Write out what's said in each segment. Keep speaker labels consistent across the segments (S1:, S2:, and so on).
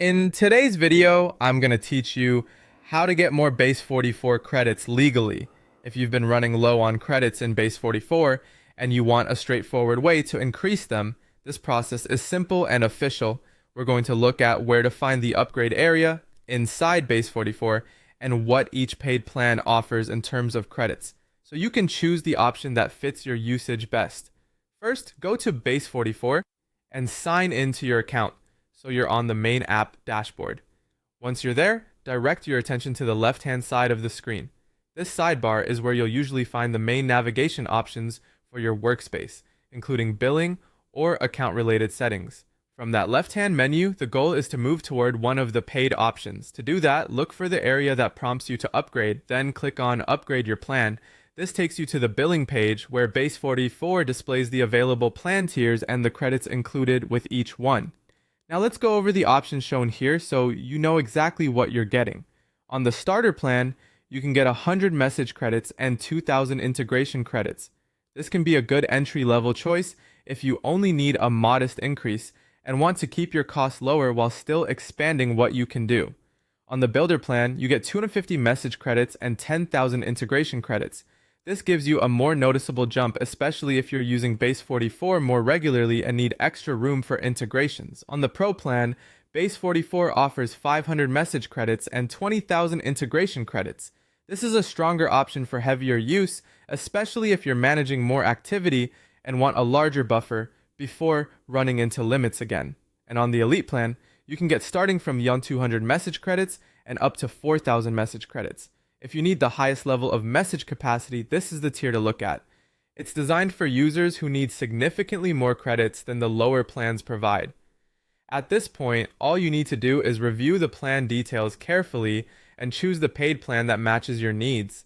S1: In today's video, I'm going to teach you how to get more Base 44 credits legally. If you've been running low on credits in Base 44 and you want a straightforward way to increase them, this process is simple and official. We're going to look at where to find the upgrade area inside Base 44 and what each paid plan offers in terms of credits, so you can choose the option that fits your usage best. First, go to Base 44 and sign into your account so you're on the main app dashboard. Once you're there, direct your attention to the left-hand side of the screen. This sidebar is where you'll usually find the main navigation options for your workspace, including billing or account-related settings. From that left-hand menu, the goal is to move toward one of the paid options. To do that, look for the area that prompts you to upgrade, then click on Upgrade Your Plan. This takes you to the billing page where Base 44 displays the available plan tiers and the credits included with each one. Now let's go over the options shown here so you know exactly what you're getting. On the starter plan, you can get 100 message credits and 2,000 integration credits. This can be a good entry-level choice if you only need a modest increase and want to keep your costs lower while still expanding what you can do. On the builder plan, you get 250 message credits and 10,000 integration credits. This gives you a more noticeable jump, especially if you're using Base 44 more regularly and need extra room for integrations. On the Pro plan, Base 44 offers 500 message credits and 20,000 integration credits. This is a stronger option for heavier use, especially if you're managing more activity and want a larger buffer before running into limits again. And on the Elite plan, you can get starting from 200 message credits and up to 4,000 message credits. If you need the highest level of message capacity, this is the tier to look at. It's designed for users who need significantly more credits than the lower plans provide. At this point, all you need to do is review the plan details carefully and choose the paid plan that matches your needs.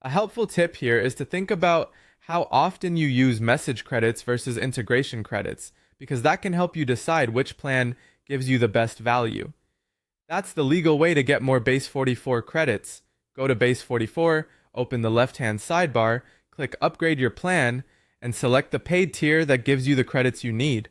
S1: A helpful tip here is to think about how often you use message credits versus integration credits, because that can help you decide which plan gives you the best value. That's the legal way to get more Base 44 credits. Go to Base 44, open the left-hand sidebar, click Upgrade Your Plan, and select the paid tier that gives you the credits you need.